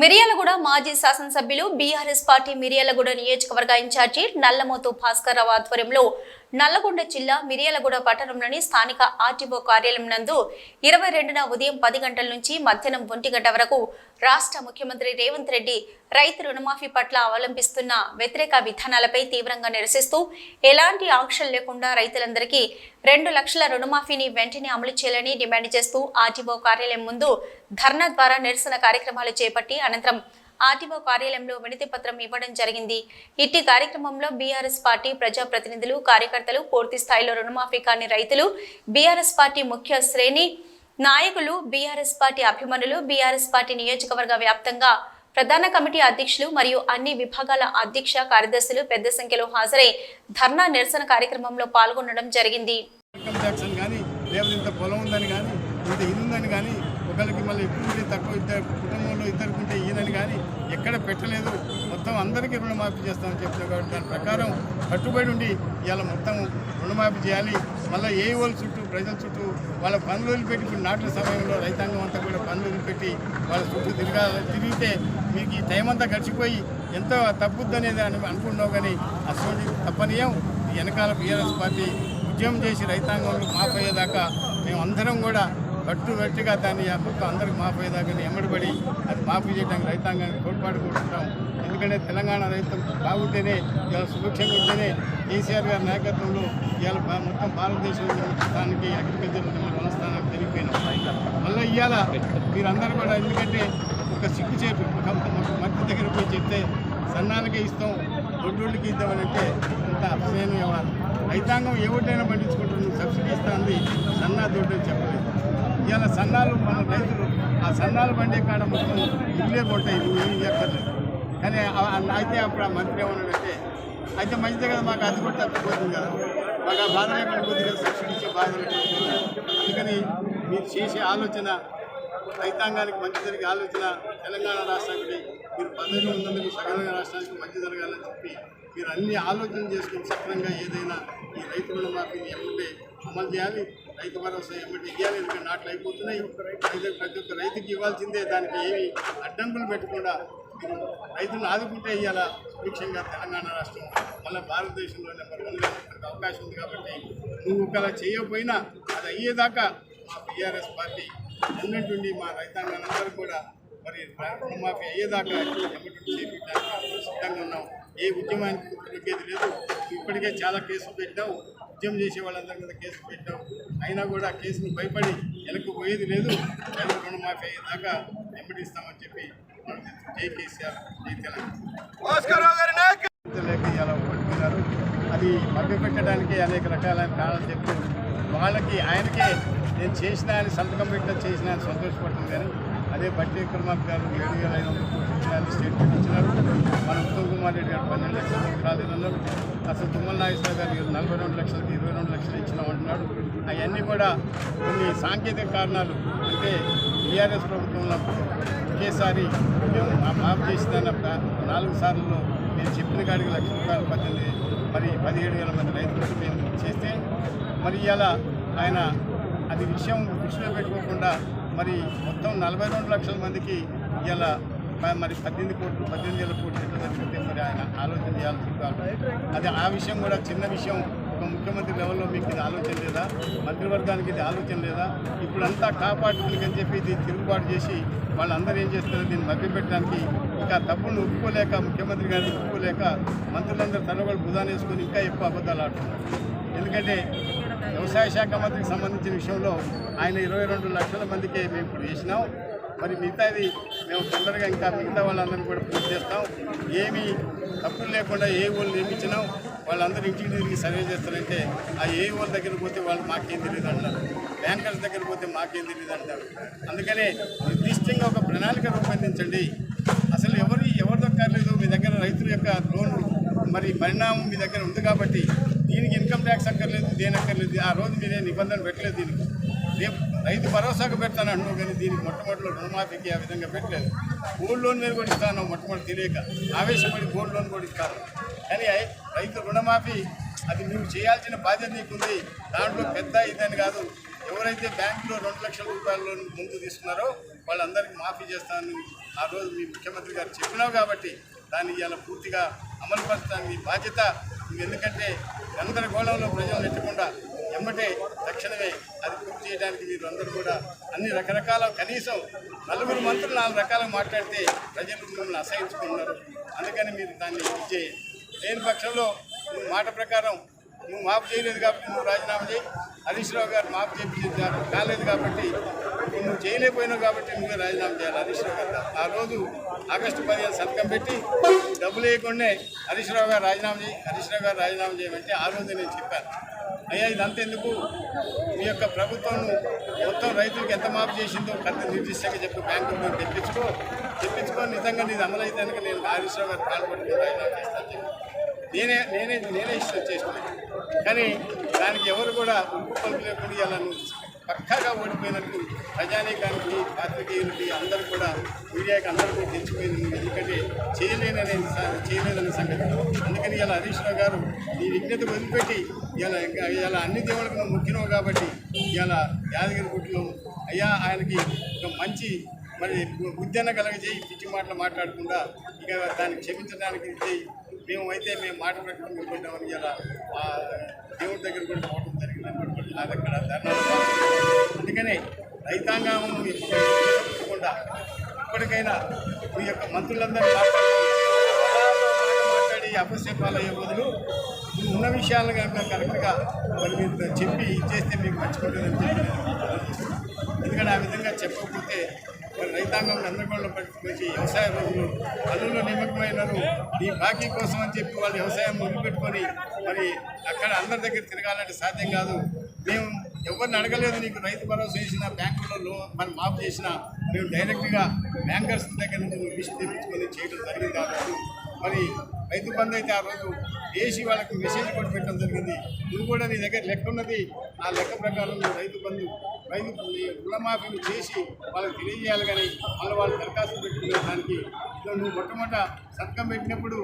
మిర్యాలగూడ మాజీ శాసనసభ్యులు BRS party Miryalaguda నియోజకవర్గ ఇన్ఛార్జి నల్లమోతు భాస్కర్రావు ఆధ్వర్యంలో నల్లగొండ జిల్లా మిర్యాలగూడ పట్టణంలోని స్థానిక ఆర్టీఓ కార్యాలయం నందు 22న ఉదయం 10 గంటల నుంచి మధ్యాహ్నం 1 గంట వరకు రాష్ట్ర ముఖ్యమంత్రి రేవంత్ రెడ్డి రైతు రుణమాఫీ పట్ల అవలంబిస్తున్న వ్యతిరేక విధానాలపై తీవ్రంగా నిరసిస్తూ ఎలాంటి ఆంక్షలు లేకుండా రైతులందరికీ 2 లక్షల రుణమాఫీని వెంటనే అమలు చేయాలని డిమాండ్ చేస్తూ ఆర్టీఓ కార్యాలయం ముందు ధర్నా ద్వారా నిరసన కార్యక్రమాలు చేపట్టి అనంతరం ఆర్టీఓ కార్యాలయంలో వినతి పత్రం ఇవ్వడం జరిగింది. ఇట్టి కార్యక్రమంలో బీఆర్ఎస్ పార్టీ ప్రజాప్రతినిధులు, కార్యకర్తలు, పూర్తి స్థాయిలో రుణమాఫీ కాని రైతులు, బీఆర్ఎస్ పార్టీ ముఖ్య శ్రేణి నాయకులు, బీఆర్ఎస్ పార్టీ అభిమానులు, బీఆర్ఎస్ పార్టీ నియోజకవర్గ వ్యాప్తంగా ప్రధాన కమిటీ అధ్యక్షులు మరియు అన్ని విభాగాల అధ్యక్ష కార్యదర్శులు పెద్ద సంఖ్యలో హాజరై ధర్నా నిరసన కార్యక్రమంలో పాల్గొనడం జరిగింది. ఒకరికి మళ్ళీ ఎక్కువ తక్కువ ఇద్దరు కుటుంబంలో ఇద్దరుకుంటే ఈయనని కానీ ఎక్కడ పెట్టలేదు. మొత్తం అందరికీ రుణమాఫీ చేస్తామని చెప్పిన కాబట్టి దాని ప్రకారం కట్టుబడి ఉండి ఇవాళ మొత్తం రుణమాఫీ చేయాలి. మళ్ళీ ఏఓల చుట్టూ ప్రజల చుట్టూ వాళ్ళ పనులు వదిలిపెట్టి ఇప్పుడు నాట్ల సమయంలో రైతాంగం అంతా కూడా పనులు వదిలిపెట్టి వాళ్ళ చుట్టూ తిరిగితే మీకు ఈ టైం అంతా గడిచిపోయి ఎంతో తప్పుద్దనేది అనుకున్నావు. కానీ అసలు తప్పనీయం వెనకాల బీఆర్ఎస్ పార్టీ ఉద్యమం చేసి రైతాంగంలో మాఫ్ అయ్యేదాకా మేము అందరం కూడా గట్టిగా దాన్ని మొత్తం అందరికి మాఫీ అయ్యేదాకా ఎమ్మడిపడి అది మాఫీ చేయడానికి రైతాంగానికి తోడ్పాటుకుంటున్నాం. ఎందుకంటే తెలంగాణ రైతం బాగుంటేనే ఇవాళ సుభిక్షంగా ఉంటేనే కేసీఆర్ గారి నాయకత్వంలో ఇవాళ మొత్తం భారతదేశంలో స్థానానికి అగ్రికల్చర్ మన స్థానానికి తెలిగిపోయినాం. మళ్ళీ ఇవాళ మీరందరూ కూడా ఎందుకంటే ఒక సిగ్గు చేటు మట్టి దగ్గర పోయి చెప్తే సన్నాలకే ఇస్తాం, దొడ్డుళ్ళకి ఇద్దామని అంటే అంత అసహ్యం ఇవ్వాలి. రైతాంగం ఏ ఓటైనా పండించుకుంటున్నాం, సబ్సిడీ ఇస్తుంది, సన్నా దొడ్డు అని చెప్పలేదు. ఇవాళ సన్నాలు మన రైతులు ఆ సన్నాలు పండే కాడ మొత్తం ఇల్లే కొంటాయి, నువ్వు ఏమి చెప్పలేదు. కానీ అయితే అప్పుడు ఆ మంత్రి ఏమన్నాడంటే అయితే మంచిదే కదా, మాకు అది కూడా తప్పిపోతుంది కదా, మాకు ఆ బాధ లేకుండా పోతుంది కదా, సబ్సిడీ ఇచ్చే బాధ లేకుండా. అందుకని మీరు చేసే ఆలోచన రైతాంగానికి మంచి జరిగే ఆలోచన తెలంగాణ రాష్ట్రానికి మీరు పదవి ఉన్నందుకు తెలంగాణ రాష్ట్రానికి మంచి జరగాలని చెప్పి మీరు అన్ని ఆలోచన చేసుకుని సక్రంగా ఏదైనా ఈ రైతు రుణమాఫీని ఎమ్మటే అమలు చేయాలి. రైతు భరోసా ఎమ్మటి ఇవ్వాలి. ఎందుకంటే నాట్లు అయిపోతున్నాయి. ప్రతి ఒక్క రైతుకి ఇవ్వాల్సిందే. దానికి ఏమి అడ్డంకులు పెట్టకుండా మీరు రైతులను ఆదుకుంటే ఇవాళ సుభిక్షంగా తెలంగాణ రాష్ట్రం మళ్ళీ భారతదేశంలో నెంబర్ 1గా అవకాశం ఉంది. కాబట్టి నువ్వు ఒకలా చేయకపోయినా అది అయ్యేదాకా మా బీఆర్ఎస్ పార్టీ ఉన్నట్టుండి మా రైతాంగాలందరూ కూడా మరి రుణమాఫీ అయ్యేదాకా ఎమ్మటి చేపించడానికి సిద్ధంగా ఉన్నాం. ఏ ఉద్యమానికి తగ్గేది లేదు. ఇప్పటికే చాలా కేసులు పెట్టావు, ఉద్యమం చేసే వాళ్ళందరి మీద కేసులు పెట్టావు. అయినా కూడా కేసును భయపడి వెనక్కి పోయేది లేదు. రైతు రుణమాఫీ అయ్యేదాకా ఎమ్మటిస్తామని చెప్పి జై కేసీఆర్, జై తెలంగాణ. లేక ఇలా ఓడిపోయినారు. అది మభ్యపెట్టడానికి అనేక రకాలైన కారణాలు చెప్తూ వాళ్ళకి ఆయనకే నేను చేసిన అని సంతకం పెట్టిన చేసిన అని సంతోషపడుతుంది. కానీ అదే బట్టి విక్రమార్క గారు 7,500 కోట్లు ఇచ్చినారు, స్టేట్మెంట్ ఇచ్చినారు. మన ఉత్తమ్ కుమార్ రెడ్డి గారు 12 లక్షలు రాలేదన్నారు. అసలు తుమ్మల నాగేశ్వర గారు 42 లక్షలకి 22 లక్షలు ఇచ్చినామంటున్నాడు. అవన్నీ కూడా కొన్ని సాంకేతిక కారణాలు. అంటే బీఆర్ఎస్ ప్రభుత్వంలో ఒకేసారి మేము మాఫ్ చేసిన 4 సార్లలో నేను చెప్పిన కాడికి ₹1,00,000 మరి 17,000 మంది రైతులకు మేము చేస్తే మరి ఇలా ఆయన అది విషయం దృష్టిలో పెట్టుకోకుండా మరి మొత్తం 42 లక్షల మందికి ఇలా మరి 18,000 కోట్లు ఎట్లా జరిగితే మరి ఆయన ఆలోచన చేయాల్సి అది ఆ విషయం కూడా చిన్న విషయం. ఒక ముఖ్యమంత్రి లెవెల్లో మీకు ఇది ఆలోచన లేదా, మంత్రివర్గానికి ఇది ఆలోచన లేదా? ఇప్పుడంతా కాపాడుకుని అని చెప్పి ఇది తిరుగుబాటు చేసి వాళ్ళందరూ ఏం చేస్తారు, దీన్ని మభ్యపెట్టడానికి ఇంకా తప్పులను ఒప్పుకోలేక ముఖ్యమంత్రి గారిని ఒప్పుకోలేక మంత్రులందరూ తనవాళ్ళు బుధాన్ని వేసుకొని ఇంకా ఎక్కువ అబద్ధాలు ఆడుతున్నారు. ఎందుకంటే వ్యవసాయ శాఖ మంత్రికి సంబంధించిన విషయంలో ఆయన 22 లక్షల మందికే మేము ఇప్పుడు వేసినాం. మరి మిగతాది మేము తొందరగా ఇంకా మిగతా వాళ్ళందరినీ కూడా పూర్తి చేస్తాం. ఏమీ తప్పులు లేకుండా ఏ ఓళ్ళు నియమించినాం వాళ్ళందరూ ఇంటికి తిరిగి సర్వే చేస్తారంటే ఆ ఏ ఓళ్ళ దగ్గర పోతే వాళ్ళు మాకేం తెలియదు అంటారు, బ్యాంకర్స్ దగ్గర పోతే మాకేం తెలియదు అంటారు. అందుకనే నిర్దిష్టంగా ఒక ప్రణాళిక రూపొందించండి. అసలు ఎవరి దక్కర్లేదు. మీ దగ్గర రైతుల యొక్క లోన్ మరి పరిణామం మీ దగ్గర ఉంది కాబట్టి దీనికి ఇన్కమ్ ట్యాక్స్ అక్కర్లేదు, దేని అక్కర్లేదు. ఆ రోజు మీరే నిబంధన పెట్టలేదు. దీనికి రేపు రైతు భరోసాకు పెడతాను అంటున్నావు, కానీ దీనికి మొట్టమొదటిలో రుణమాఫీకి ఆ విధంగా పెట్టలేదు. గోల్డ్ లోన్ మీద కూడా ఇస్తాను మొట్టమొదటి తెలియక ఆవేశపడి గోల్డ్ లోన్ కూడా ఇస్తాను. కానీ రైతు రుణమాఫీ అది నువ్వు చేయాల్సిన బాధ్యత నీకుంది. దాంట్లో పెద్ద ఇదని కాదు. ఎవరైతే బ్యాంకులో 2 లక్షల రూపాయల లోన్ ముందు తీసుకున్నారో వాళ్ళందరికీ మాఫీ చేస్తాను ఆ రోజు మీ ముఖ్యమంత్రి గారు చెప్పినావు కాబట్టి దాన్ని ఇవాళ పూర్తిగా అమలుపరచడానికి బాధ్యత. ఎందుకంటే గందరగోళంలో ప్రజలు నెట్టకుండా ఎమ్మటే తక్షణమే అది పూర్తి చేయడానికి మీరు అందరూ కూడా అన్ని రకరకాల కనీసం 4 మంత్రులు 4 రకాలుగా మాట్లాడితే ప్రజలు మిమ్మల్ని అసహించుకున్నారు. అందుకని మీరు దాన్ని చేయండి. లేని పక్షంలో నువ్వు మాట ప్రకారం నువ్వు మాపు చేయలేదు కాబట్టి నువ్వు రాజీనామా చేయి. హరీష్ రావు గారు మాపు చేయించారు కాలేదు కాబట్టి నువ్వు చేయలేకపోయినావు కాబట్టి నువ్వే రాజీనామా చేయాలి. హరీష్ రావు గారు ఆ రోజు ఆగస్టు 15 సంతకం పెట్టి డబ్బులు వేయకుండానే హరీష్ రావు గారు రాజీనామా చేయమంటే ఆ రోజు నేను చెప్పాను, అయ్యా ఇదంతా ఎందుకు, మీ యొక్క ప్రభుత్వం మొత్తం రైతులకు ఎంత మాపు చేసిందో కొంత నిర్దిష్టంగా చెప్పి బ్యాంకుల్లో తెప్పించుకొని నిజంగా నీది అమలు అయితే కనుక నేను హరీష్ రావు గారు పాల్పడుకుని రాజీనామా చేస్తాను చెప్పి నేనే ఇష్టం చేస్తున్నాను. కానీ దానికి ఎవరు కూడా ఉప్పు పలుకు లేకుండా ఇలా పక్కాగా ఓడిపోయినట్టు ప్రజానీకానికి పాత్రికేయులకి అందరూ కూడా మీడియాకి అందరికీ తెచ్చిపోయింది. ఎందుకంటే చేయలేదనే సంగతి. అందుకని ఇలా హరీష్ రావు గారు ఈ విజ్ఞత వదిలిపెట్టి ఇలా అన్ని దేవుళ్ళకు నువ్వు ముఖ్యనవు కాబట్టి ఇలా యాదగిరిగుట్టలో అయ్యా ఆయనకి ఒక మంచి మరి బుద్ధన కలగజేయి, పిచ్చి మాటలు మాట్లాడకుండా ఇక దాన్ని క్షమించడానికి మేము మాట ప్రకారం ఇవ్వబడ్డామని ఇలా దేవుడి దగ్గర కూడా పోవడం జరిగింది. అక్కడ ధర్నాలు. అందుకనే రైతాంగం ఎప్పుడైనా ఇప్పటికైనా మీ యొక్క మంత్రులందరూ మాట్లాడి అపశపాలు అయ్యే బదులు ఉన్న విషయాలను కనుక కరెక్ట్గా మరి మీరు చెప్పి ఇచ్చేస్తే మీకు మర్చిపోతుందని చెప్పి ఎందుకంటే ఆ విధంగా చెప్పకపోతే మరి రైతాంగం గందరగోళం పట్టుకొచ్చి వ్యవసాయ రోజులు పనుల్లో నిమగ్నమైనారు. ఈ బాకీ కోసం అని చెప్పి వాళ్ళు వ్యవసాయం మొదలుపెట్టుకొని మరి అక్కడ అందరి దగ్గర తిరగాలంటే సాధ్యం కాదు. మేము ఎవరిని అడగలేదు, నీకు రైతు భరోసా చేసిన బ్యాంకులలో మనం మాఫ్ చేసినా మేము డైరెక్ట్గా బ్యాంకర్స్ దగ్గర నుంచి లిస్ట్ తెప్పించుకొని చేయడం జరిగింది. కాబట్టి మరి రైతు బంధు అయితే ఆ రోజు వేసి వాళ్ళకి మెసేజ్ కూడా పెట్టడం జరిగింది. నువ్వు కూడా నీ దగ్గర లెక్క ఉన్నది, ఆ లెక్క ప్రకారం నువ్వు రైతు రుణమాఫీని చేసి వాళ్ళకి తెలియజేయాలి. కానీ వాళ్ళు దరఖాస్తు పెట్టుకునే దానికి నువ్వు మొట్టమొదట సంతకం పెట్టినప్పుడు